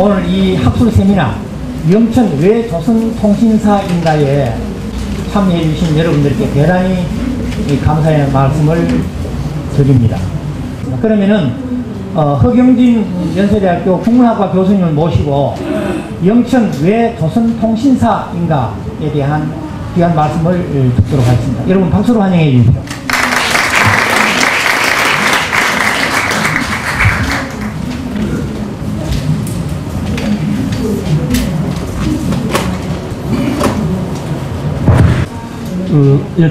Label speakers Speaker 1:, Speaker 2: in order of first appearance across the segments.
Speaker 1: 오늘 이 학술 세미나 영천 왜 조선통신사인가에 참여해 주신 여러분들께 대단히 감사의 말씀을 드립니다. 그러면은 허경진 연세대학교 국문학과 교수님을 모시고 영천 왜 조선통신사인가에 대한 귀한 말씀을 듣도록 하겠습니다. 여러분 박수로 환영해 주십시오.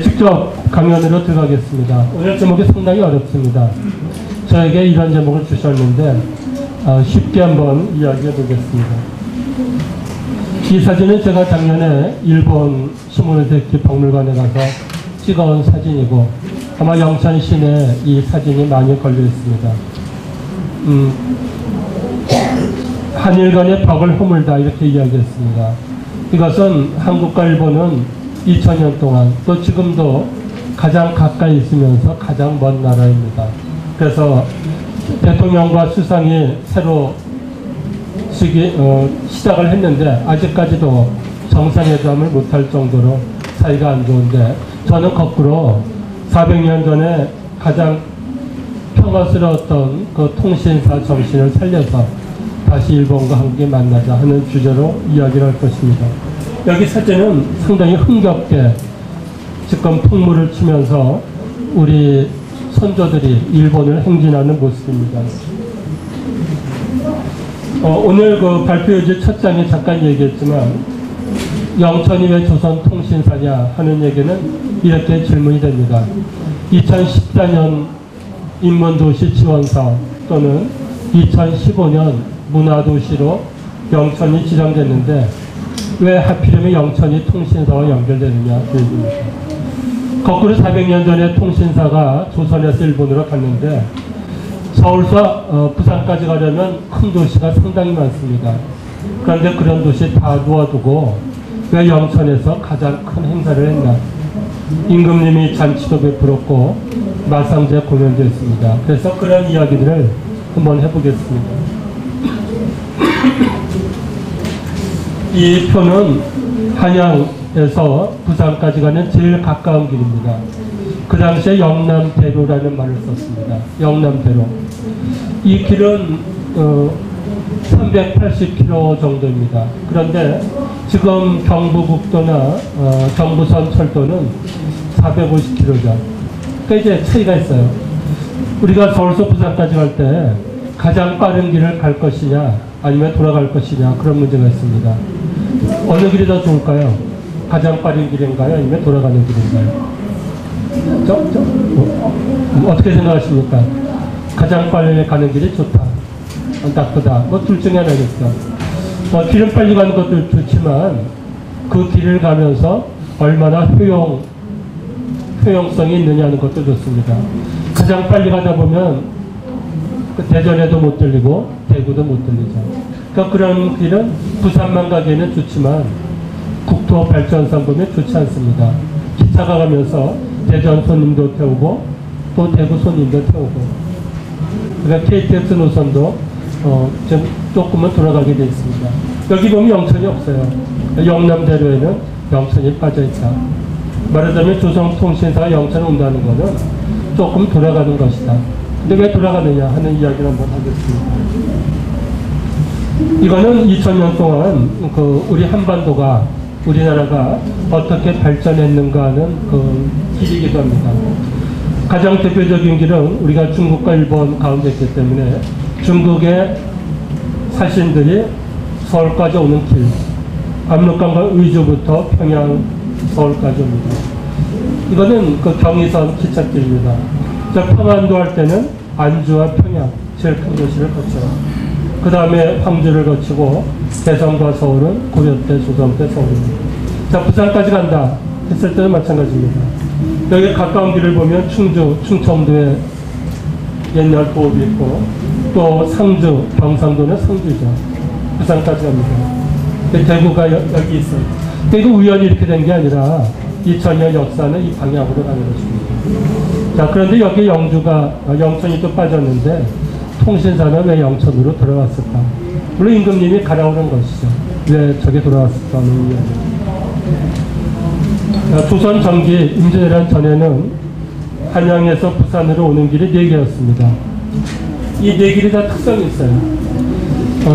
Speaker 2: 직접 강연으로 들어가겠습니다. 오늘 제목이 상당히 어렵습니다. 저에게 이런 제목을 주셨는데 쉽게 한번 이야기해 보겠습니다. 이 사진은 제가 작년에 일본 시모노세키 박물관에 가서 찍어온 사진이고 아마 영천 시내에 이 사진이 많이 걸려 있습니다. 한일 간의 벽을 허물다 이렇게 이야기했습니다. 이것은 한국과 일본은 2000년 동안 또 지금도 가장 가까이 있으면서 가장 먼 나라입니다. 그래서 대통령과 수상이 새로 시작을 했는데 아직까지도 정상회담을 못할 정도로 사이가 안 좋은데 저는 거꾸로 400년 전에 가장 평화스러웠던 그 통신사 정신을 살려서 다시 일본과 함께 만나자 하는 주제로 이야기를 할 것입니다. 여기 사진은 상당히 흥겹게 지금 풍물을 치면서 우리 선조들이 일본을 행진하는 모습입니다. 오늘 그 발표유지 첫 장에 잠깐 얘기했지만 영천이 왜 조선통신사냐 하는 얘기는 이렇게 질문이 됩니다. 2014년 인문도시 지원사업 또는 2015년 문화도시로 영천이 지정됐는데 왜 하필이면 영천이 통신사와 연결되느냐 그 얘기입니다. 거꾸로 400년 전에 통신사가 조선에서 일본으로 갔는데 서울서 부산까지 가려면 큰 도시가 상당히 많습니다. 그런데 그런 도시 다 놓아두고 왜 영천에서 가장 큰 행사를 했나? 임금님이 잔치도 베풀었고 마상제 공연도 했습니다. 그래서 그런 이야기들을 한번 해보겠습니다. 이 표는 한양에서 부산까지 가는 제일 가까운 길입니다. 그 당시에 영남대로라는 말을 썼습니다. 영남대로. 이 길은 380km 정도입니다. 그런데 지금 경부국도나 경부선 철도는 450km죠. 그러니까 이제 차이가 있어요. 우리가 서울서 부산까지 갈 때 가장 빠른 길을 갈 것이냐 아니면 돌아갈 것이냐 그런 문제가 있습니다. 어느 길이 더 좋을까요? 가장 빠른 길인가요? 아니면 돌아가는 길인가요? 어떻게 생각하십니까? 가장 빨리 가는 길이 좋다, 나쁘다, 뭐 둘 중에 하나겠죠. 길은 빨리 가는 것도 좋지만 그 길을 가면서 얼마나 효용성이 있느냐는 것도 좋습니다. 가장 빨리 가다 보면 대전에도 못 들리고 대구도 못 들리죠. 그러니까 그런 길은 부산만 가기에는 좋지만 국토 발전상 보면 좋지 않습니다. 기차가 가면서 대전 손님도 태우고 또 대구 손님도 태우고 그러니까 KTX 노선도 좀 조금은 돌아가게 되어 있습니다. 여기 보면 영천이 없어요. 영남대로에는 영천이 빠져있다. 말하자면 조선통신사가 영천에 온다는 것은 조금 돌아가는 것이다. 근데 왜 돌아가느냐 하는 이야기를 한번 하겠습니다. 이거는 2000년 동안 우리 한반도가 우리나라가 어떻게 발전했는가 하는 그 길이기도 합니다. 가장 대표적인 길은 우리가 중국과 일본 가운데 있기 때문에 중국의 사신들이 서울까지 오는 길, 압록강과 의주부터 평양, 서울까지 옵니다. 이거는 그 경의선 기찻길입니다. 평안도 할 때는 안주와 평양, 제일 큰 도시를 거쳐요. 그 다음에 황주를 거치고 대성과 서울은 고려 때, 조선 때 서울입니다. 자, 부산까지 간다 했을 때는 마찬가지입니다. 여기 가까운 길을 보면 충주, 충청도에 옛날 도읍이 있고 또 상주, 경상도는 상주죠. 부산까지 갑니다. 대구가 여기 있어요. 대구 우연히 이렇게 된 게 아니라 2000년 역사는 이 방향으로 가는 것입니다. 자, 그런데 여기 영천이 또 빠졌는데 통신사는 왜 영천으로 들어갔을까? 물론 임금님이 가라오는 것이죠. 왜 저게 돌아왔을까는 이야기. 조선 전기 임진왜란 전에는 한양에서 부산으로 오는 길이 4개였습니다. 이 4길이 다 특성이 있어요.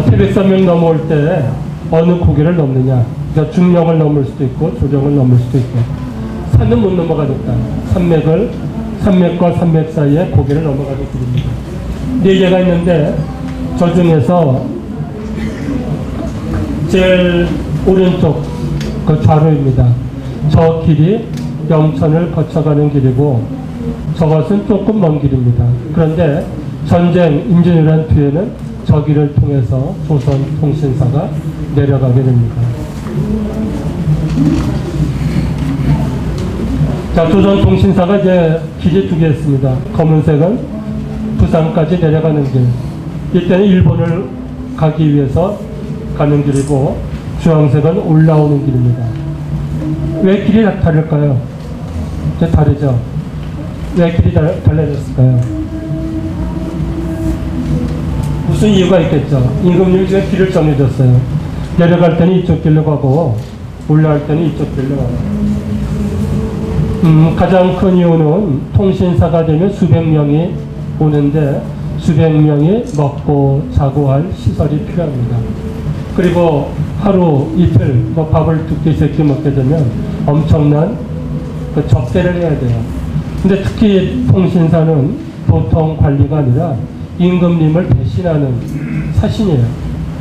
Speaker 2: 태백산맥 넘어올 때 어느 고개를 넘느냐. 그러니까 중령을 넘을 수도 있고 조령을 넘을 수도 있고. 산은 못 넘어가니까 산맥과 산맥 사이에 고개를 고개를 넘어가는 길입니다. 4개가 있는데 저 중에서 제일 오른쪽 그 좌로입니다. 저 길이 영천을 거쳐가는 길이고 저것은 조금 먼 길입니다. 그런데 전쟁 임진왜란 뒤에는 저 길을 통해서 조선통신사가 내려가게 됩니다. 자, 조선통신사가 이제 길이 2개 있습니다. 검은색은 부산까지 내려가는 길. 이때는 일본을 가기 위해서 가는 길이고 주황색은 올라오는 길입니다. 왜 길이 다를까요? 이제 다르죠? 왜 길이 달라졌을까요? 무슨 이유가 있겠죠? 임금님이 지금 길을 정해줬어요. 내려갈 때는 이쪽 길로 가고 올라갈 때는 이쪽 길로 가고. 가장 큰 이유는 통신사가 되면 수백 명이 오는데 수백 명이 먹고 자고 할 시설이 필요합니다. 그리고 하루 이틀 뭐 밥을 2끼 3끼 먹게 되면 엄청난 그 접대를 해야 돼요. 근데 특히 통신사는 보통 관리가 아니라 임금님을 대신하는 사신이에요.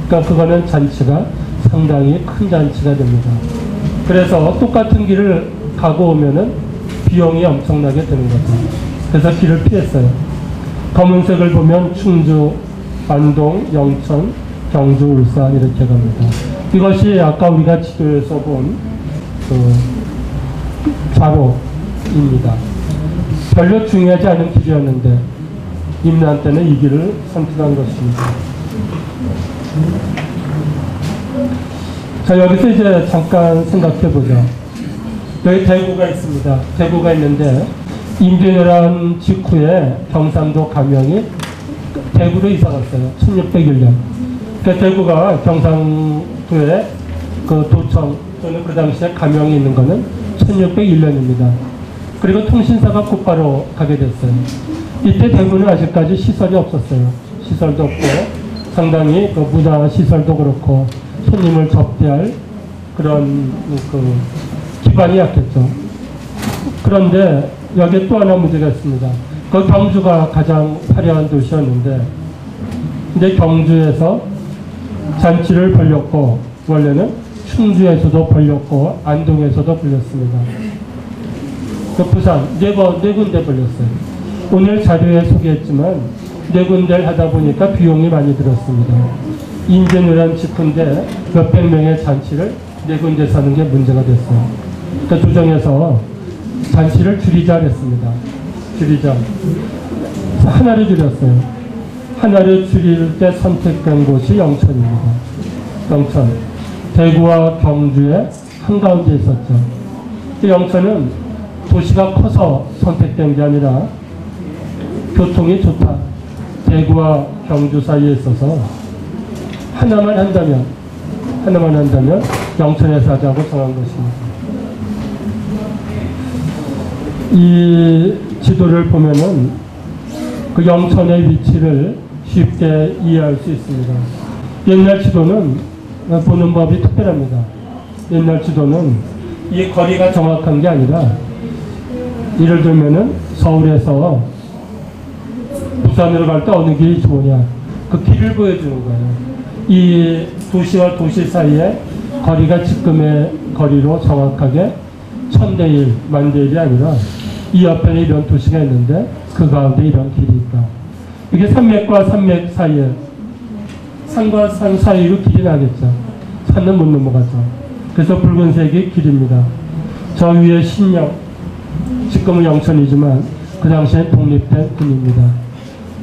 Speaker 2: 그러니까 그거는 잔치가 상당히 큰 잔치가 됩니다. 그래서 똑같은 길을 가고 오면은 비용이 엄청나게 드는 거죠. 그래서 길을 피했어요. 검은색을 보면 충주, 안동, 영천, 경주, 울산 이렇게 갑니다. 이것이 아까 우리가 지도에서 본 그 좌로입니다. 별로 중요하지 않은 길이었는데 임난 때는 이 길을 선택한 것입니다. 자, 여기서 이제 잠깐 생각해 보죠. 여기 대구가 있습니다. 대구가 있는데 임진왜란 직후에 경상도 감영이 대구로 이사 갔어요. 1601년. 그러니까 대구가 경상도에 그 도청 또는 그 당시에 감영이 있는 거는 1601년입니다. 그리고 통신사가 곧바로 가게 됐어요. 이때 대구는 아직까지 시설이 없었어요. 시설도 없고 상당히 그 문화 시설도 그렇고 손님을 접대할 그런 그 기반이 약했죠. 그런데 여기에 또 하나 문제가 있습니다. 그 경주가 가장 화려한 도시였는데 근데 경주에서 잔치를 벌렸고 원래는 충주에서도 벌렸고 안동에서도 벌렸습니다. 그 부산 네 군데 벌렸어요. 오늘 자료에 소개했지만 4군데를 하다 보니까 비용이 많이 들었습니다. 임진왜란 직후인데 몇백 명의 잔치를 4군데 사는 게 문제가 됐어요. 그러니까 조정에서 잔치를 줄이자 했습니다. 줄이자. 하나를 줄였어요. 하나를 줄일 때 선택된 곳이 영천입니다. 영천. 대구와 경주의 한가운데 있었죠. 영천은 도시가 커서 선택된 게 아니라 교통이 좋다. 대구와 경주 사이에 있어서 하나만 한다면 영천에서 하자고 정한 것입니다. 이 지도를 보면은 그 영천의 위치를 쉽게 이해할 수 있습니다. 옛날 지도는 보는 법이 특별합니다. 옛날 지도는 이 거리가 정확한 게 아니라 예를 들면은 서울에서 부산으로 갈 때 어느 길이 좋으냐 그 길을 보여주는 거예요. 이 도시와 도시 사이에 거리가 지금의 거리로 정확하게 1000대 1, 1000대 1이 아니라 이 옆에는 이런 도시가 있는데 그 가운데 이런 길이 있다. 이게 산맥과 산맥 사이에 산과 산 사이로 길이 나겠죠. 산은 못 넘어가죠. 그래서 붉은색이 길입니다. 저 위에 신영, 지금은 영천이지만 그 당시엔 독립된 군입니다.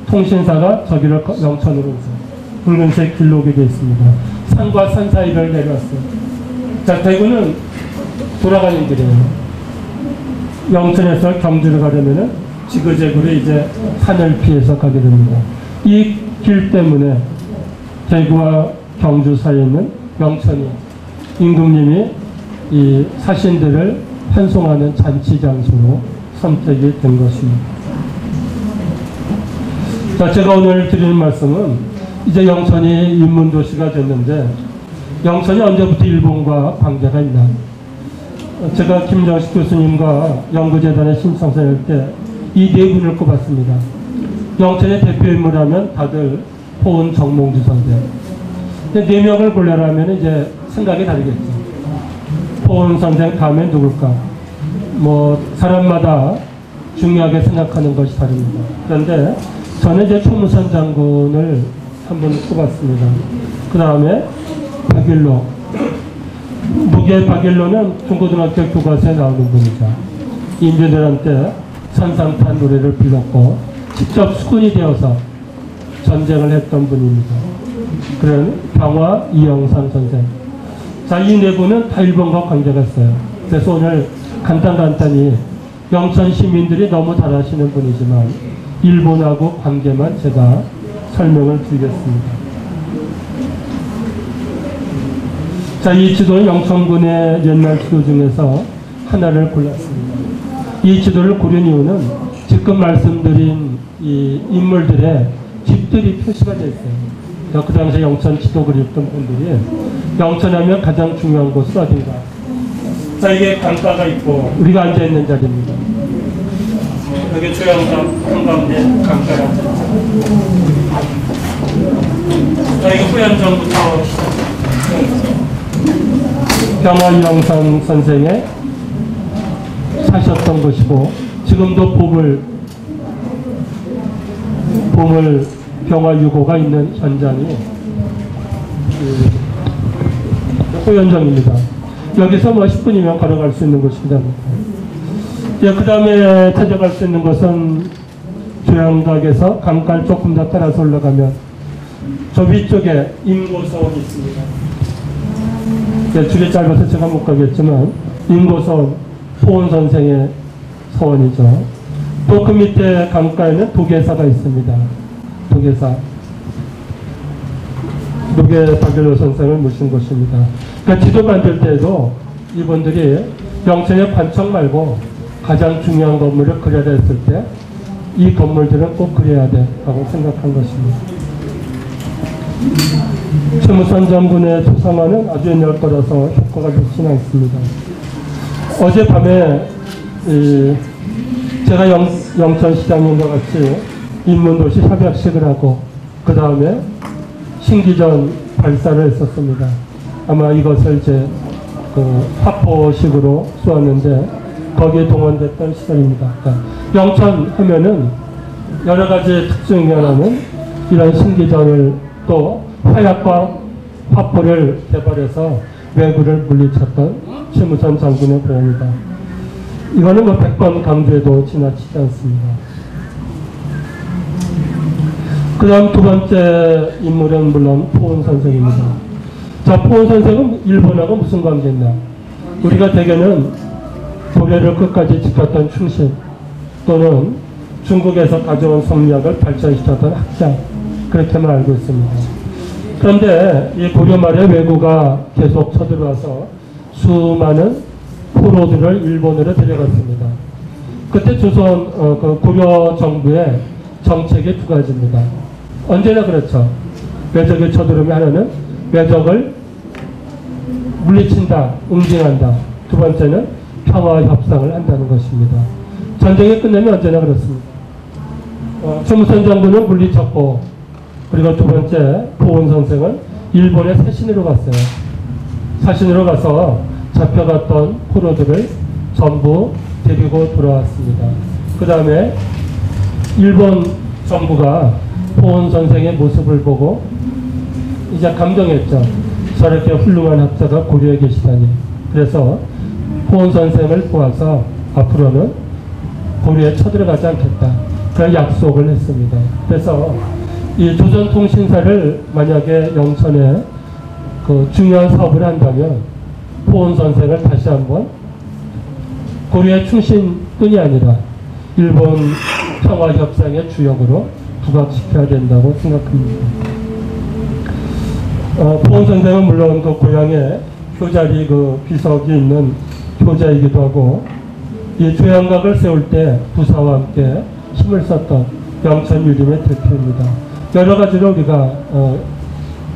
Speaker 2: 통신사가 저기를 영천으로 오죠. 붉은색 길로 오게 되어 있습니다. 산과 산 사이를 내려왔어요. 자, 대구는 돌아가는 길이에요. 영천에서 경주를 가려면은 지그재그로 이제 산을 피해서 가게 됩니다. 이 길 때문에 대구와 경주 사이에 있는 영천이 임금님이 이 사신들을 환송하는 잔치 장소로 선택이 된 것입니다. 자, 제가 오늘 드리는 말씀은 이제 영천이 인문도시가 됐는데 영천이 언제부터 일본과 관계가 있나? 제가 김정식 교수님과 연구재단에 신청서할 때 이 네 분을 꼽았습니다. 영천의 대표 인물하면 다들 포은 정몽주 선생. 근데 네 명을 고르라면 이제 생각이 다르겠죠. 포은 선생 다음에 누굴까? 뭐 사람마다 중요하게 생각하는 것이 다릅니다. 그런데 저는 이제 총무선 장군을 한번 꼽았습니다. 그 다음에 박일로. 무기의 박일로는 중고등학교 교과서에 나오는 분이죠. 인민들한테 천상탄 노래를 불렀고 직접 수군이 되어서 전쟁을 했던 분입니다. 그런 병화 이영상 선생. 자, 이 네 분은 다 일본과 관계가 있어요. 그래서 오늘 간단히 영천 시민들이 너무 잘하시는 분이지만 일본하고 관계만 제가 설명을 드리겠습니다. 자, 이 지도는 영천군의 옛날 지도 중에서 하나를 골랐습니다. 이 지도를 고른 이유는 지금 말씀드린 이 인물들의 집들이 표시가 되어 있어요. 그 당시에 영천 지도 그렸던 분들이 영천하면 가장 중요한 곳은 어딘가. 자, 이게 강가가 있고 우리가 앉아있는 자리입니다. 여기 조영상 한가운데 강가가 앉아있죠. 자, 이게 후현정부터 병화이영상 선생의 사셨던 곳이고 지금도 보물 병화 유고가 있는 현장이 호연정입니다. 여기서 뭐 10분이면 걸어갈 수 있는 곳입니다. 예, 그 다음에 찾아갈 수 있는 것은 조양각에서 강가를 조금 더 따라서 올라가면 저 위쪽에 임고서원이 있습니다. 예, 줄이 짧아서 제가 못 가겠지만 임고서원, 포은 선생의 서원이죠. 또 그 밑에 강가에는 도계사가 있습니다. 도계사. 도계 박일로 선생을 모신 곳입니다. 그러니까 지도 만들 때도 이분들이 영천의 관청 말고 가장 중요한 건물을 그려야 했을 때 이 건물들은 꼭 그려야 돼 하고 생각한 것입니다. 최무선 장군의 초상화는 아주 옛날 거라서 효과가 좋지는 않습니다. 어젯밤에 제가 영천시장님과 같이 인문도시 협약식을 하고 그 다음에 신기전 발사를 했었습니다. 아마 이것을 이제 그 화포식으로 쏘았는데 거기에 동원됐던 시설입니다. 그러니까 영천 하면은 여러 가지 특징이 하나는 이런 신기전을 또 화약과 화포를 개발해서 왜구를 물리쳤던 최무선 장군의 고향이다. 이거는 뭐 100번 강조해도 지나치지 않습니다. 그 다음 두 번째 인물은 물론 포은 선생입니다. 자, 포은 선생은 일본하고 무슨 관계있나? 우리가 대개는 도래를 끝까지 지켰던 충신 또는 중국에서 가져온 성리학을 발전시켰던 학자 그렇게만 알고 있습니다. 그런데 이 고려 말에 왜구가 계속 쳐들어와서 수많은 포로들을 일본으로 데려갔습니다. 그때 조선 그 고려 정부의 정책이 두 가지입니다. 언제나 그렇죠. 외적이 쳐들어오면 하나는 외적을 물리친다, 응징한다. 두 번째는 평화 협상을 한다는 것입니다. 전쟁이 끝나면 언제나 그렇습니다. 최무선 장군은 물리쳤고 그리고 두 번째 포은 선생은 일본의 사신으로 갔어요. 사신으로 가서 잡혀갔던 포로들을 전부 데리고 돌아왔습니다. 그 다음에 일본 정부가 포은 선생의 모습을 보고 이제 감동했죠. 저렇게 훌륭한 학자가 고려에 계시다니. 그래서 포은 선생을 보아서 앞으로는 고려에 쳐들어가지 않겠다. 그런 약속을 했습니다. 그래서 이 조선통신사를 만약에 영천에 그 중요한 사업을 한다면 포은 선생을 다시 한번 고려의 충신뿐이 아니라 일본 평화협상의 주역으로 부각시켜야 된다고 생각합니다. 포원 선생은 물론 그 고향에 효자리 그 비석이 있는 효자이기도 하고, 이 조양각을 세울 때 부사와 함께 힘을 썼던 영천유림의 대표입니다. 여러 가지로 우리가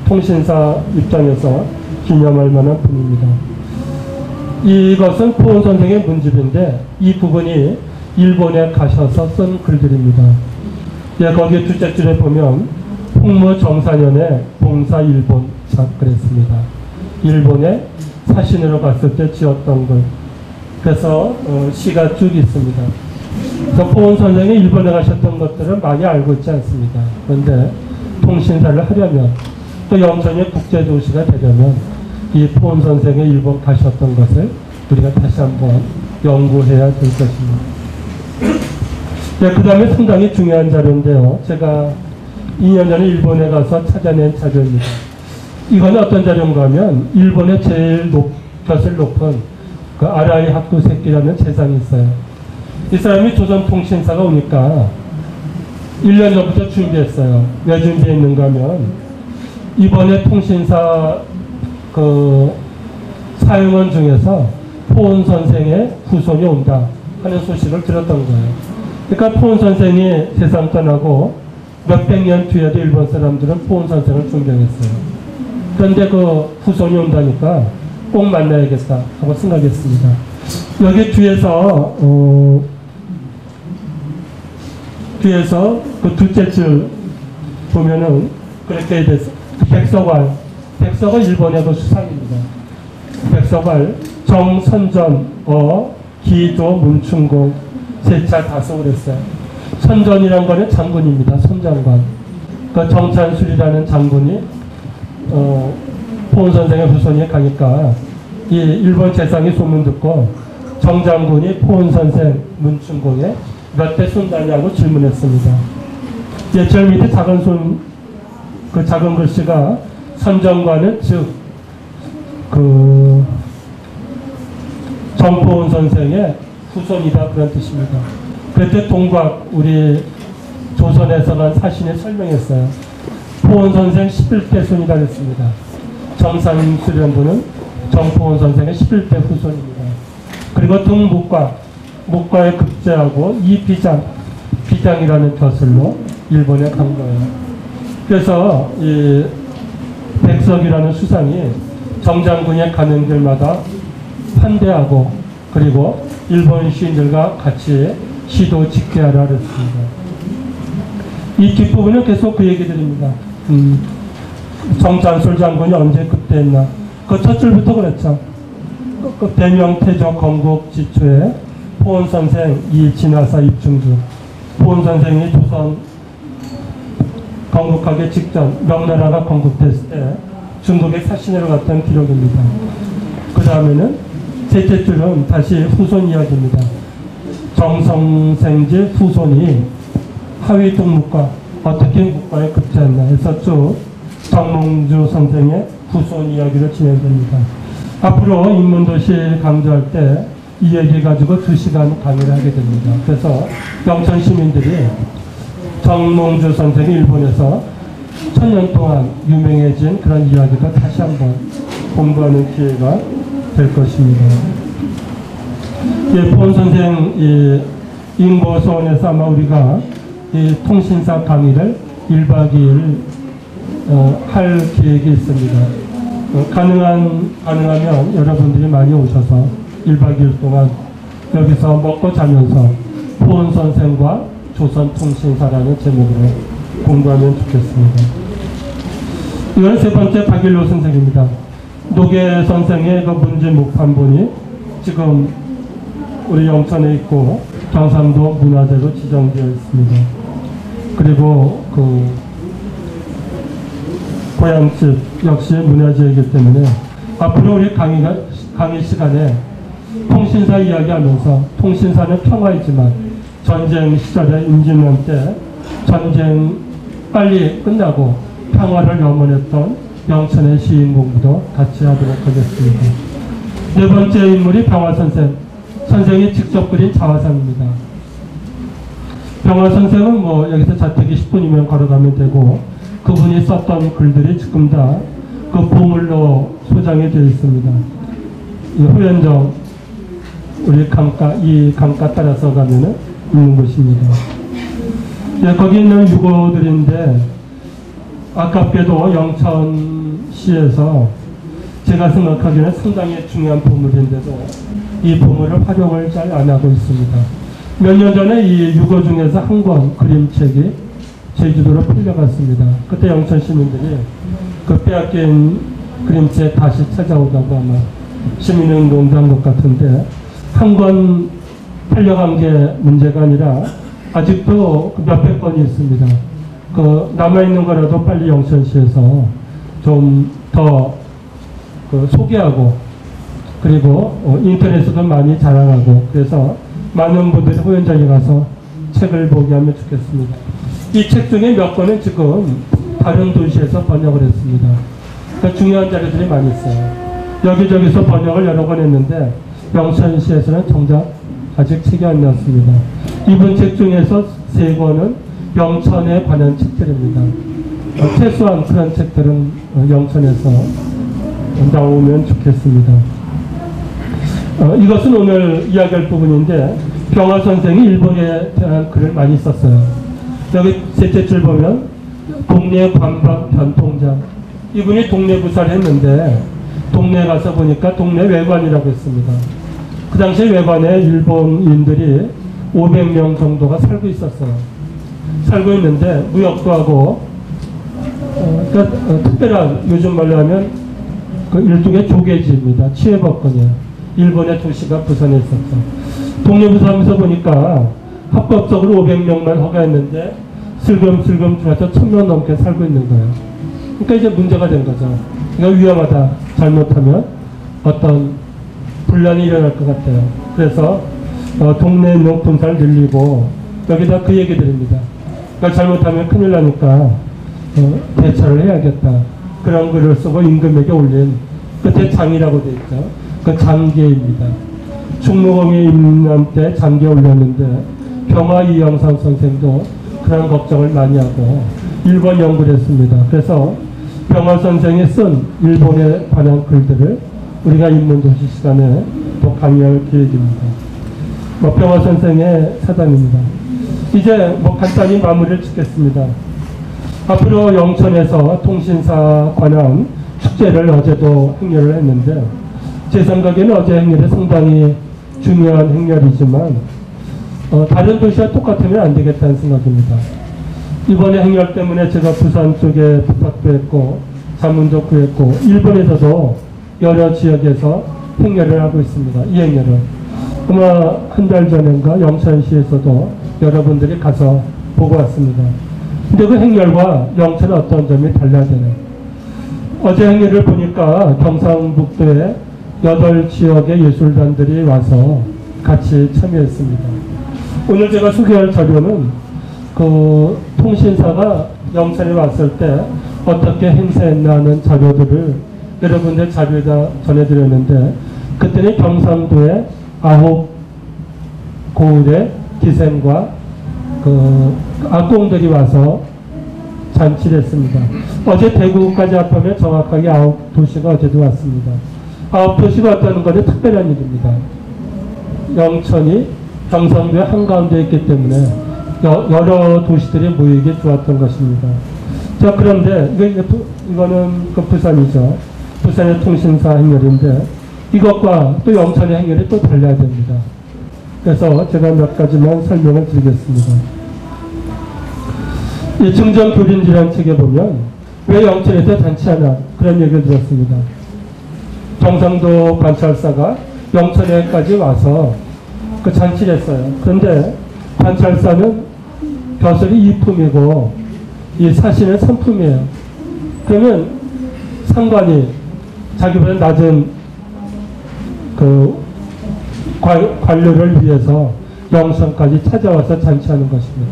Speaker 2: 통신사 입장에서 기념할 만한 분입니다. 이것은 포원 선생의 문집인데 이 부분이 일본에 가셔서 쓴 글들입니다. 예, 거기 둘째 줄에 보면 풍무 정사년에 봉사 일본사 그랬습니다. 일본에 사신으로 갔을 때 지었던 글. 그래서 시가 쭉 있습니다. 그래서 포원 선생이 일본에 가셨던 것들은 많이 알고 있지 않습니다. 그런데 통신사를 하려면 또 영천이 국제도시가 되려면 이 포원 선생의 일본 가셨던 것을 우리가 다시 한번 연구해야 될 것입니다. 네, 그 다음에 상당히 중요한 자료인데요. 제가 2년 전에 일본에 가서 찾아낸 자료입니다. 이건 어떤 자료인가 하면 일본의 제일 곁을 높은 그 아라이 학도새끼라는 재상이 있어요. 이 사람이 조선통신사가 오니까 1년 전부터 준비했어요. 왜 준비했는가 하면 이번에 통신사 그 사용원 중에서 포원 선생의 후손이 온다 하는 소식을 들었던 거예요. 그러니까 포원 선생이 세상 떠나고 몇백 년 뒤에도 일본 사람들은 포원 선생을 존경했어요. 그런데 그 후손이 온다니까 꼭 만나야겠다 하고 생각했습니다. 여기 뒤에서 그 둘째 줄 보면은 그렇게 돼서 백석월 일본의 그 수상입니다. 백석월 정선전 기조 문충공 세차 다성을 했어요. 선전이란 거는 장군입니다. 선장관. 그 정찬술이라는 장군이 포원 선생의 후손이 가니까 이 일본 재상이 소문 듣고 정장군이 포원 선생 문충공에 몇 대 쏜다냐고 질문했습니다. 예, 저 밑에 그 작은 글씨가 선정관은 즉 그 정포원 선생의 후손이다 그런 뜻입니다. 그때 동곽 우리 조선에서 간 사신이 설명했어요. 포원 선생 11대 손이다 그랬습니다. 정상술이라는 분은 정포원 선생의 11대 후손입니다. 그리고 등 목과에 급제하고 이 비장이라는 벼슬로 일본에 간 거예요. 그래서 이 백석이라는 수상이 정장군에 가는 길마다 환대하고 그리고 일본 시인들과 같이 시도 집계하라 그랬습니다. 이 뒷부분은 계속 그 얘기 드립니다. 정찬술 장군이 언제 급대했나. 그 첫 줄부터 그랬죠. 그 배명태조 건국지초에 포원 선생 이진화사 입중주. 포원 선생이 조선 건국하기 직전 명나라가 건국됐을 때 중국에 사신으로 갔던 기록입니다. 그 다음에는 셋째 줄은 다시 후손 이야기입니다. 정성생지 후손이 하위 등묵과 어떻게 국가에 급제했나 해서 쭉 정몽주 선생의 후손 이야기로 진행됩니다. 앞으로 인문도시 강조할 때 이 얘기 가지고 2시간 강의를 하게 됩니다. 그래서 영천 시민들이 정몽주 선생이 일본에서 1000년 동안 유명해진 그런 이야기도 다시 한번 공부하는 기회가 될 것입니다. 예, 포원 선생 인고소원에서 아마 우리가 이 통신사 강의를 1박 2일 할 계획이 있습니다. 가능하면 여러분들이 많이 오셔서 1박 2일 동안 여기서 먹고 자면서 포원 선생과 조선통신사라는 제목으로 공부하면 좋겠습니다. 이건 세 번째 박일로 선생입니다. 노계 선생의 그 문제 목판본이 지금 우리 영천에 있고 경상도 문화재로 지정되어 있습니다. 그리고 그 고향집 역시 문화재이기 때문에 앞으로 우리 강의 시간에 통신사 이야기하면서 통신사는 평화이지만 전쟁 시절에 임진왜란 때 전쟁 빨리 끝나고 평화를 염원했던 영천의 시인 공부도 같이 하도록 하겠습니다. 네 번째 인물이 병화선생. 선생이 직접 그린 자화상입니다. 병화선생은 뭐 여기서 자택이 10분이면 걸어가면 되고 그분이 썼던 글들이 지금 다 그 보물로 소장이 되어 있습니다. 이 후연정 우리 이 강가 따라서 가면은 있는 곳입니다. 예, 거기 있는 유고들인데 아깝게도 영천시에서 제가 생각하기에는 상당히 중요한 보물인데도 이 보물을 활용을 잘 안 하고 있습니다. 몇 년 전에 이 유고 중에서 한 권 그림책이 제주도로 풀려갔습니다. 그때 영천 시민들이 그 빼앗긴 그림책 다시 찾아오다가 아마 시민운동도 한 것 같은데 한 권 팔려간 게 문제가 아니라 아직도 몇백 건이 있습니다. 그 남아있는 거라도 빨리 영천시에서 좀 더 소개하고 그리고 인터넷에도 많이 자랑하고 그래서 많은 분들이 후연장에 가서 책을 보게 하면 좋겠습니다. 이 책 중에 몇 권은 지금 다른 도시에서 번역을 했습니다. 그러니까 중요한 자료들이 많이 있어요. 여기저기서 번역을 여러 번 했는데 영천시에서는 정작 아직 책이 안 나왔습니다. 이번 책 중에서 3권은 영천에 관한 책들입니다. 최소한 그런 책들은 영천에서 나오면 좋겠습니다. 이것은 오늘 이야기할 부분인데 병화 선생이 일본에 대한 글을 많이 썼어요. 여기 셋째 줄 보면 동네 관방 변통장, 이분이 동네 부사를 했는데 동네 가서 보니까 동네 외관이라고 했습니다. 그 당시 외관에 일본인들이 500명 정도가 살고 있었어요. 살고 있는데 무역도 하고 그러니까 특별한 요즘 말로 하면 그 일종의 조개지입니다. 취해법권이에요. 일본의 도시가 부산에 있었죠. 동네 부사하면서 보니까 합법적으로 500명만 허가했는데 슬금슬금 들어와서 1000명 넘게 살고 있는 거예요. 그러니까 이제 문제가 된 거죠. 이거 위험하다. 잘못하면 어떤 분란이 일어날 것 같아요. 그래서 동네 용품사를 늘리고 여기다 그 얘기 드립니다. 그러니까 잘못하면 큰일 나니까 대처를 해야겠다. 그런 글을 쓰고 임금에게 올린 끝에 장이라고 되어 있죠. 그 장계입니다. 충무공이 임남 때 장계 올렸는데 병화 이영삼 선생도 그런 걱정을 많이 하고 일본 연구를 했습니다. 그래서 병화 선생이 쓴 일본에 관한 글들을 우리가 인문도시 시간에 또 강의할 계획입니다. 병화 선생의 사담입니다. 이제 간단히 마무리를 짓겠습니다. 앞으로 영천에서 통신사 관한 축제를 어제도 행렬을 했는데 제 생각에는 어제 행렬이 상당히 중요한 행렬이지만 다른 도시와 똑같으면 안 되겠다는 생각입니다. 이번에 행렬 때문에 제가 부산 쪽에 부탁도 했고 자문도 구했고 일본에서도 여러 지역에서 행렬을 하고 있습니다. 이 행렬은 아마 한 달 전인가 영천시에서도 여러분들이 가서 보고 왔습니다. 근데 그 행렬과 영천은 어떤 점이 달라야 되나요? 어제 행렬을 보니까 경상북도에 8지역의 예술단들이 와서 같이 참여했습니다. 오늘 제가 소개할 자료는 그 통신사가 영천에 왔을 때 어떻게 행사했나 하는 자료들을 여러분들 자료에다 전해드렸는데 그때는 경상도에 9고을의 기생과 그 악공들이 와서 잔치를 했습니다. 어제 대구까지 합하면 정확하게 9도시가 어제도 왔습니다. 9도시가 왔다는 것은 특별한 일입니다. 영천이 경상도의 한가운데 있기 때문에 여러 도시들이 모이게 좋았던 것입니다. 자, 그런데 이거는 그 부산이죠. 부산의 통신사 행렬인데 이것과 또 영천의 행렬이 또 달라야 됩니다. 그래서 제가 몇 가지만 설명을 드리겠습니다. 이 증정교린지라는 책에 보면 왜 영천에서 잔치하나 그런 얘기를 들었습니다. 경상도 관찰사가 영천에까지 와서 그 잔치를 했어요. 그런데 관찰사는 벼슬이 2품이고 이 사신은 3품이에요. 그러면 상관이 자기보다 낮은 그 관료를 위해서 영천까지 찾아와서 잔치하는 것입니다.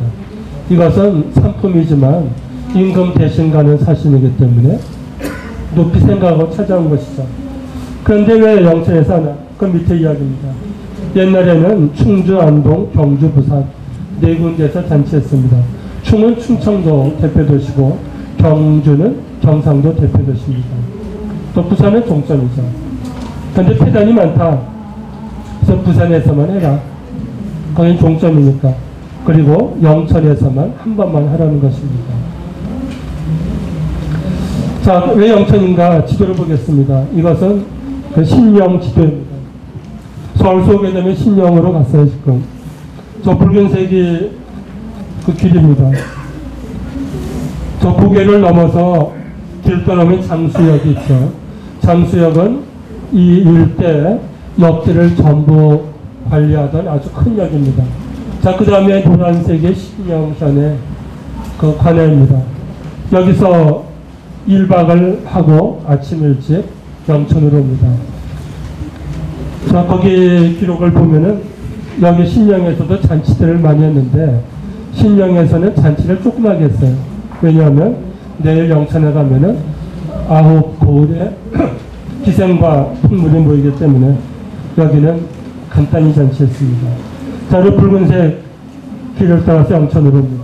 Speaker 2: 이것은 3품이지만 임금 대신 가는 사신이기 때문에 높이 생각하고 찾아온 것이죠. 그런데 왜 영천에서 하나? 그 밑에 이야기입니다. 옛날에는 충주, 안동, 경주, 부산 4군데에서 잔치했습니다. 충은 충청도 대표도시고 경주는 경상도 대표도시입니다. 또 부산은 종점이죠. 근데 폐단이 많다. 그래서 부산에서만 해라. 거긴 종점이니까. 그리고 영천에서만 한 번만 하라는 것입니다. 자, 왜 영천인가 지도를 보겠습니다. 이것은 그 신영 지도입니다. 서울서 오게 되면 신영으로 갔어요, 지금. 저 붉은색이 그 길입니다. 저 고개를 넘어서 길 떠나면 잠수역이 있죠. 잠수역은 이 일대 역지를 전부 관리하던 아주 큰 역입니다. 자, 그 다음에 노란색의 신영현의 그 관할입니다. 여기서 1박을 하고 아침 일찍 영천으로 옵니다. 자, 거기 기록을 보면은 여기 신영에서도 잔치들을 많이 했는데 신영에서는 잔치를 조그맣게 했어요. 왜냐하면 내일 영천에 가면은 9고을에 기생과 풍물이 모이기 때문에 여기는 간단히 잔치했습니다. 자, 이 붉은색 길을 따라서 영천으로 옵니다.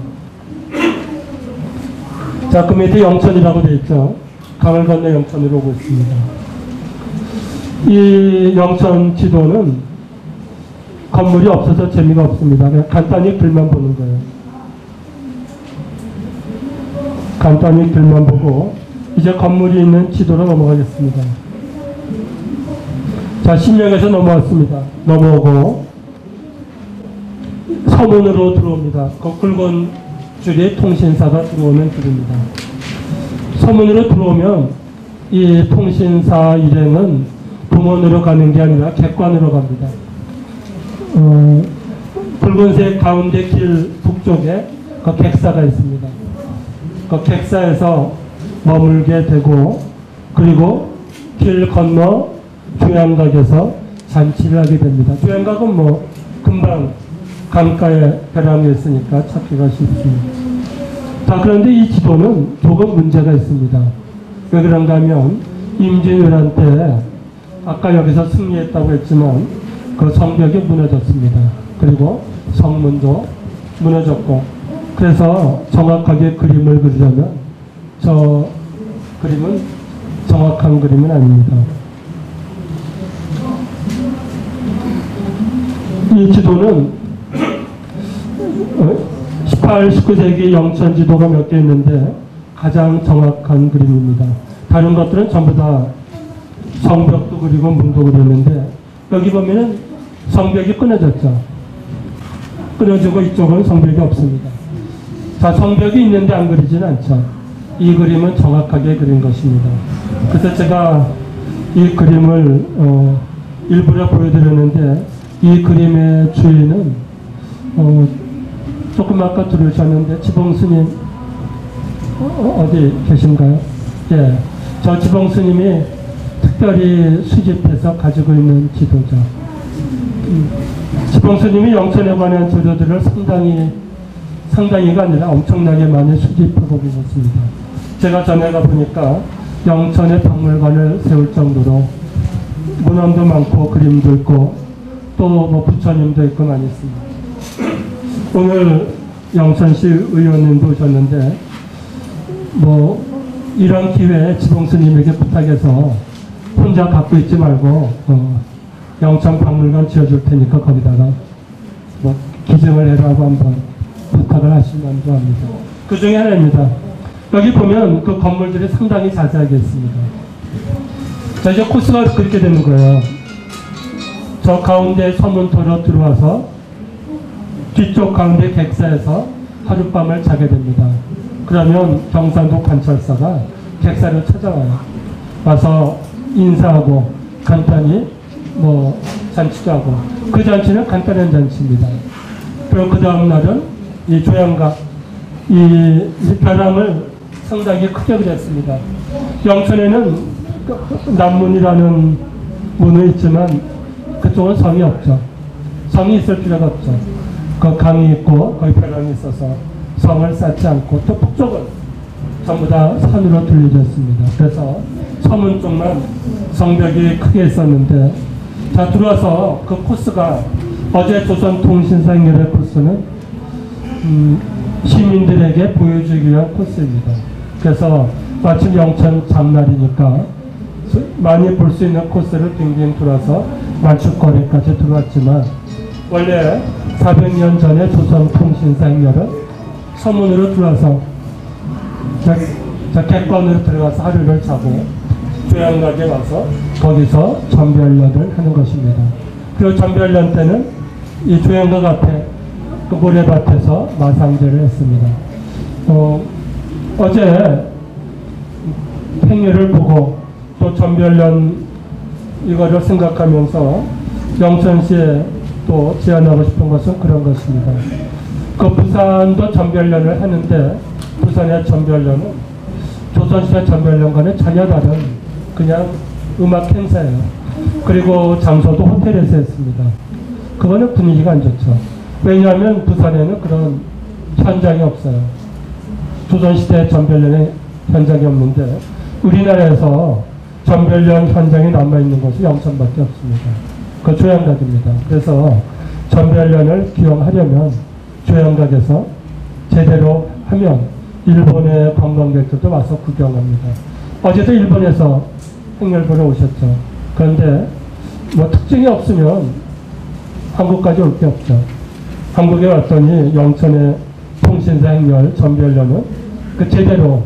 Speaker 2: 자, 그 밑에 영천이라고 되어 있죠. 강을 건너 영천으로 오고 있습니다. 이 영천 지도는 건물이 없어서 재미가 없습니다. 그냥 간단히 글만 보는 거예요. 간단히 글만 보고 이제 건물이 있는 지도로 넘어가겠습니다. 자, 신명에서 넘어왔습니다. 넘어오고 서문으로 들어옵니다. 그 굵은 줄이 통신사가 들어오는 줄입니다. 서문으로 들어오면 이 통신사 일행은 동원으로 가는 게 아니라 객관으로 갑니다. 붉은색 가운데 길 북쪽에 그 객사가 있습니다. 그 객사에서 머물게 되고 그리고 길 건너 조양각에서 잔치를 하게 됩니다. 조양각은 뭐 금방 강가에 벼랑이 있으니까 찾기가 쉽습니다. 자, 그런데 이 지도는 조금 문제가 있습니다. 왜 그런가 하면 임진왜란 아까 여기서 승리했다고 했지만 그 성벽이 무너졌습니다. 그리고 성문도 무너졌고 그래서 정확하게 그림을 그리려면 저 그림은 정확한 그림은 아닙니다. 이 지도는 18, 19세기 영천 지도가 몇 개 있는데 가장 정확한 그림입니다. 다른 것들은 전부 다 성벽도 그리고 문도 그렸는데 여기 보면은 성벽이 끊어졌죠. 끊어지고 이쪽은 성벽이 없습니다. 자, 성벽이 있는데 안 그리지는 않죠. 이 그림은 정확하게 그린 것입니다. 그래서 제가 이 그림을 일부러 보여드렸는데 이 그림의 주인은 조금 아까 들으셨는데 지봉스님 어디 계신가요? 예, 저 지봉스님이 특별히 수집해서 가지고 있는 지도죠. 지봉스님이 영천에 관한 자료들을 상당히가 아니라 엄청나게 많이 수집하고 계셨습니다. 제가 전에 가보니까 영천에 박물관을 세울 정도로 문헌도 많고 그림도 있고 또 뭐 부처님도 있고 많이 있습니다. 오늘 영천시 의원님도 오셨는데 뭐 이런 기회에 지봉스님에게 부탁해서 혼자 갖고 있지 말고 영천 박물관 지어줄 테니까 거기다가 뭐 기증을 해라고 한번 부탁을 하시면도 합니다. 그 중에 하나입니다. 여기 보면 그 건물들이 상당히 자세하게 있습니다. 자, 이제 코스가 그렇게 되는 거예요. 저 가운데 서문토로 들어와서 뒤쪽 가운데 객사에서 하룻밤을 자게 됩니다. 그러면 경상도 관찰사가 객사를 찾아와요. 와서 인사하고 간단히 뭐 잔치도 하고 그 잔치는 간단한 잔치입니다. 그리고 그 다음 날은 이 조양각 이 벼랑을 상당히 크게 그렸습니다. 영천에는 남문이라는 문은 있지만 그쪽은 성이 없죠. 성이 있을 필요가 없죠. 그 강이 있고 거기 벼랑이 있어서 성을 쌓지 않고 또 북쪽은 전부 다 산으로 둘러졌습니다. 그래서 서문 쪽만 성벽이 크게 있었는데 자, 들어와서 그 코스가 어제 조선통신사행렬의 코스는 시민들에게 보여주기 위한 코스입니다. 그래서 마침 영천 장날이니까 많이 볼 수 있는 코스를 빙빙 돌아서 만축거리까지 들어왔지만 원래 400년 전에 조선통신사 행렬은 서문으로 들어와서 객관으로 들어가서 하루를 자고 조양각에 와서 거기서 전별련을 하는 것입니다. 그리고 전별련 때는 이 조양각 앞에 그 모래밭에서 마상제를 했습니다. 어제 행렬을 보고 또 전별련 이거를 생각하면서 영천시에 또 제안하고 싶은 것은 그런 것입니다. 그 부산도 전별련을 하는데 부산의 전별련은 조선시대 전별련과는 전혀 다른 그냥 음악 행사예요. 그리고 장소도 호텔에서 했습니다. 그거는 분위기가 안 좋죠. 왜냐하면 부산에는 그런 현장이 없어요. 조선시대 전별련의 현장이 없는데 우리나라에서 전별련 현장이 남아있는 곳이 영천밖에 없습니다. 그 조양각입니다. 그래서 전별련을 기용하려면 조양각에서 제대로 하면 일본의 관광객들도 와서 구경합니다. 어제도 일본에서 행렬 보러 오셨죠. 그런데 뭐 특징이 없으면 한국까지 올 게 없죠. 한국에 왔더니 영천의 통신사 행렬 전별련은 그 제대로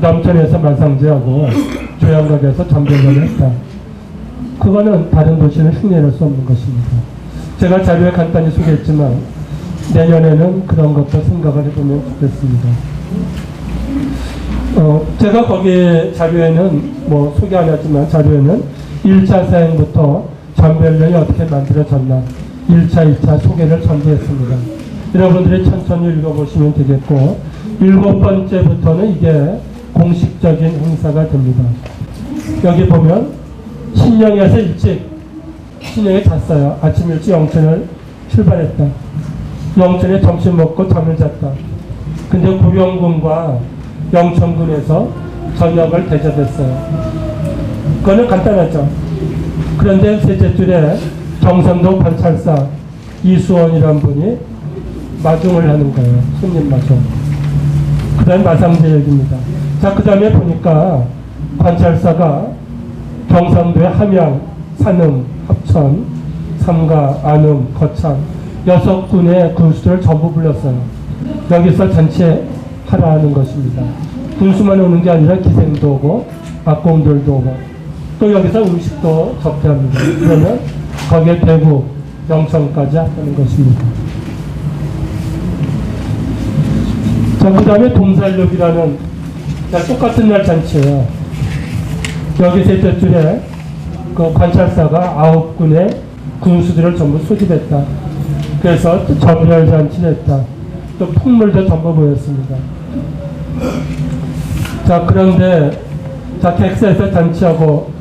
Speaker 2: 남천에서 만상제하고 조양각에서 전별련을 했다. 그거는 다른 도시는 흉내낼 수 없는 것입니다. 제가 자료에 간단히 소개했지만 내년에는 그런 것도 생각을 해보면 좋겠습니다. 제가 거기 자료에는 뭐 소개 안 하지만 자료에는 1차 사행부터 전별련이 어떻게 만들어졌나 1차, 2차 소개를 전개했습니다. 여러분들이 천천히 읽어보시면 되겠고 7번째부터는 이게 공식적인 행사가 됩니다. 여기 보면 신령에서 일찍 신령에 잤어요. 아침 일찍 영천을 출발했다. 영천에 점심 먹고 잠을 잤다. 근데 구룡군과 영천군에서 저녁을 대접했어요. 그거는 간단하죠. 그런데 셋째 줄에 경상도 관찰사 이수원이라는 분이 마중을 하는 거예요. 손님 마중. 그 다음에 마상제 얘기입니다. 자, 그 다음에 보니까 관찰사가 경상도의 함양, 산음, 합천, 삼가, 안음, 거창 6군의 군수들을 전부 불렀어요. 여기서 전체 하라는 것입니다. 군수만 오는 게 아니라 기생도 오고 악공들도 오고 또 여기서 음식도 접대합니다. 그러면 거기에 대구, 영천까지 하는 것입니다. 자, 그 다음에 동살육이라는 똑같은 날 잔치예요. 여기 셋째 줄에 그 관찰사가 9군의 군수들을 전부 소집했다. 그래서 또 전별 잔치를 했다. 또 풍물도 전부 모였습니다. 자, 그런데 자, 객사에서 잔치하고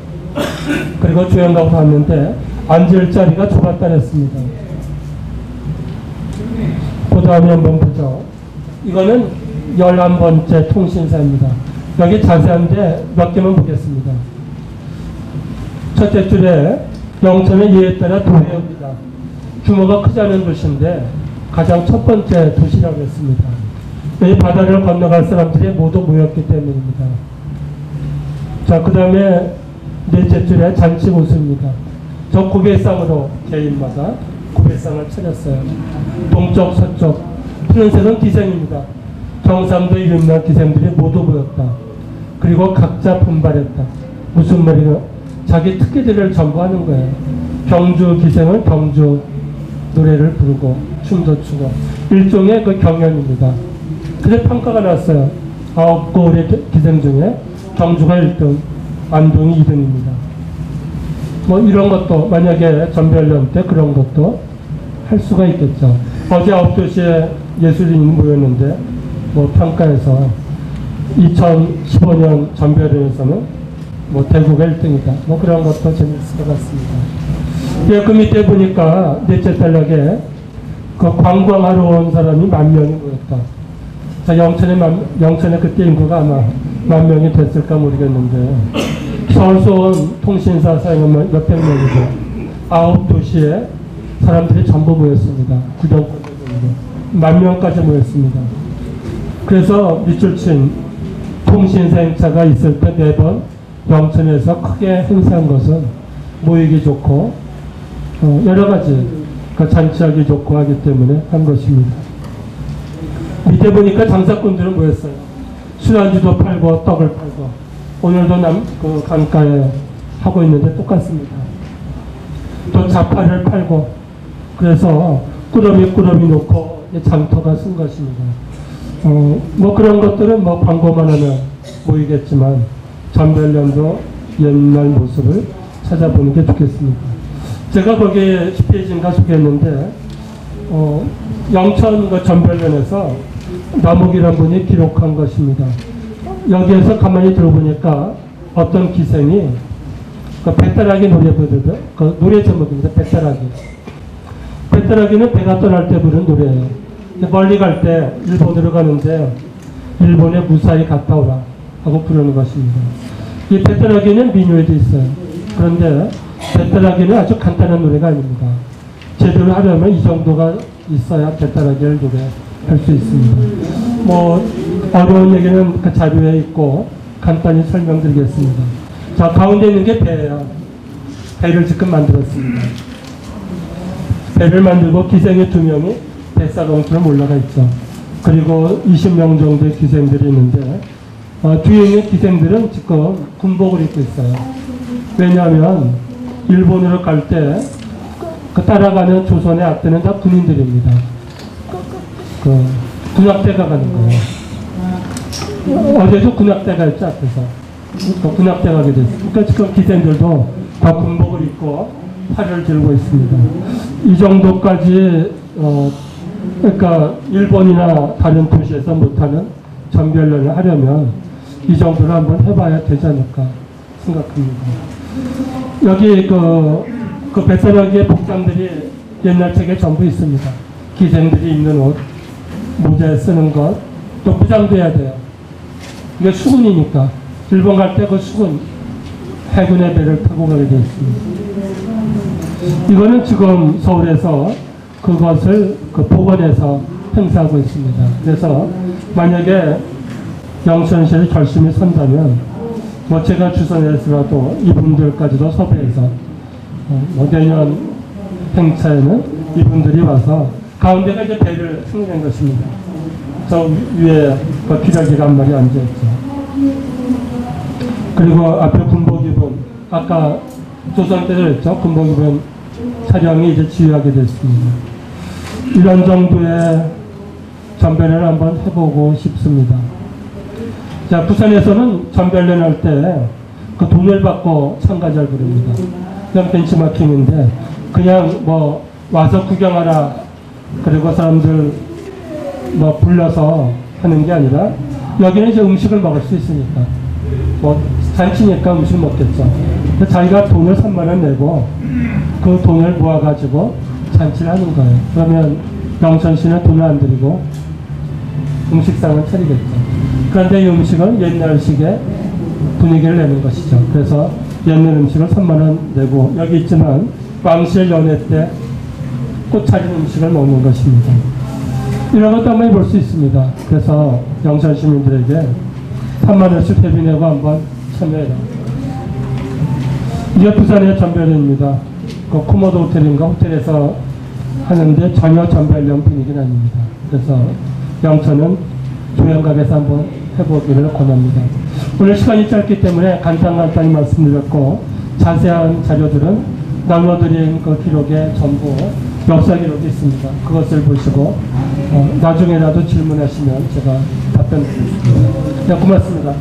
Speaker 2: 그리고 조연가고 갔는데 앉을 자리가 좁았다 했습니다. 그 다음에 한번 보죠. 이거는 11번째 통신사입니다. 여기 자세한데 몇 개만 보겠습니다. 첫째 줄에 영천의 예에 따라 도회역이다. 규모가 크지 않은 도시인데 가장 첫 번째 도시라고 했습니다. 이 바다를 건너갈 사람들이 모두 모였기 때문입니다. 자, 그 다음에 넷째 줄에 잔치 모습입니다. 저 고배상으로 개인마다 고배상을 차렸어요. 동쪽, 서쪽, 푸른색은 기생입니다. 경상도의 유명한 기생들이 모두 모였다. 그리고 각자 분발했다. 무슨 말이냐? 자기 특기들을 전부 하는 거예요. 경주 기생은 경주 노래를 부르고 춤도 추고 일종의 그 경연입니다. 그래서 평가가 났어요. 9골의 기생 중에 경주가 1등, 안동이 2등입니다. 뭐 이런 것도 만약에 전별련 때 그런 것도 할 수가 있겠죠. 어제 9시에 예술인이 모였는데 뭐 평가에서 2015년 전별련에서는 뭐 대구가 1등이다. 뭐 그런 것도 재밌을 것 같습니다. 예, 그 밑에 보니까 넷째 단락에 그 관광하러 온 사람이 10,000명이 모였다. 자, 영천의 그때 인구가 아마 10,000명이 됐을까 모르겠는데 서울서 온 통신사 사용하면 몇백 명이죠. 9도시에 사람들이 전부 모였습니다. 구경꾼들 정도. 10,000명까지 모였습니다. 그래서 밑줄 친 통신사 행차가 있을 때 매번 영천에서 크게 행사한 것은 모이기 좋고 여러 가지 잔치하기 좋고 하기 때문에 한 것입니다. 밑에 보니까 장사꾼들은 뭐였어요? 술안주도 팔고 떡을 팔고 오늘도 강가에 하고 있는데 똑같습니다. 또 자파를 팔고 그래서 꾸러미 놓고 장터가 쓴 것입니다. 뭐 그런 것들은 뭐 광고만 하면 모이겠지만 전별련도 옛날 모습을 찾아보는 게 좋겠습니다. 제가 거기에 10페이지인가 소개했는데 영천 그 전별련에서 남욱이라는 분이 기록한 것입니다. 여기에서 가만히 들어보니까 어떤 기생이 그 배따라기 노래 부르던 그 노래 제목입니다. 배따라기. 배따라기는 배가 떠날 때 부르는 노래예요. 멀리 갈 때 일본으로 가는데 일본에 무사히 갔다 오라 하고 부르는 것입니다. 이 배따라기는 민요에도 있어요. 그런데 배따라기는 아주 간단한 노래가 아닙니다. 제대로 하려면 이 정도가 있어야 배따라기를 노래할 수 있습니다. 뭐 어려운 얘기는 그 자료에 있고 간단히 설명드리겠습니다. 자, 가운데 있는 게 배예요. 배를 지금 만들었습니다. 배를 만들고 기생이 2명이 뱃사동처럼 올라가 있죠. 그리고 20명 정도의 기생들이 있는데 뒤에 있는 기생들은 지금 군복을 입고 있어요. 왜냐하면 일본으로 갈 때 그 따라가는 조선의 앞대는 다 군인들입니다. 그 군악대가 가는 거예요. 어제도 군악대가 있죠, 앞에서. 군악대 가게 됐습니다. 그러니까 지금 기생들도 다 군복을 입고 활을 들고 있습니다. 이 정도까지 그러니까 일본이나 다른 도시에서 못하는 전별련을 하려면 이 정도를 한번 해봐야 되지 않을까 생각합니다. 여기 그 배따라기의 복장들이 옛날 책에 전부 있습니다. 기생들이 입는 옷, 모자에 쓰는 것, 또 무장돼야 돼요. 이게 수군이니까 일본 갈 때 그 수군 해군의 배를 타고 가게 되어 있습니다. 이거는 지금 서울에서 그것을 복원해서 행사하고 있습니다. 그래서 만약에 영천시를 결심이 선다면 뭐 제가 주선해서라도 이분들까지도 섭외해서 내년 행사에는 이분들이 와서 가운데가 이제 배를 승인한 것입니다. 저 위에 그 기러기가 한 마리 앉아있죠. 그리고 앞에 군복 입은 아까 조선 때도 했죠. 군복 입은 차량이 이제 지휘하게 됐습니다. 이런 정도의 전별련을 한번 해보고 싶습니다. 자, 부산에서는 전별련 할 때 그 돈을 받고 참가자를 부릅니다. 그냥 벤치마킹인데 그냥 뭐 와서 구경하라 그리고 사람들 뭐 불러서 하는 게 아니라 여기는 이제 음식을 먹을 수 있으니까 뭐 잔치니까 음식 먹겠죠. 자기가 돈을 3만 원 내고 그 돈을 모아가지고 잔치를 하는 거예요. 그러면 영천시는 돈을 안 들이고 음식상을 차리겠죠. 그런데 이 음식은 옛날식의 분위기를 내는 것이죠. 그래서 옛날 음식을 3만 원 내고 여기 있지만 왕실 연회 때 꽃차린 음식을 먹는 것입니다. 이런 것도 한번 해볼 수 있습니다. 그래서 영천 시민들에게 3만 원씩 회비 내고 한번 참여해라. 이게 부산의 전별련입니다. 그 코모도 호텔인가 호텔에서 하는데 전혀 전별련 분위기는 아닙니다. 그래서 영천은 조연각에서 한번 해보기를 권합니다. 오늘 시간이 짧기 때문에 간단히 말씀드렸고 자세한 자료들은 나눠드린 그 기록에 전부 역사 기록이 있습니다. 그것을 보시고 나중에라도 질문하시면 제가 답변 드리겠습니다. 네, 고맙습니다.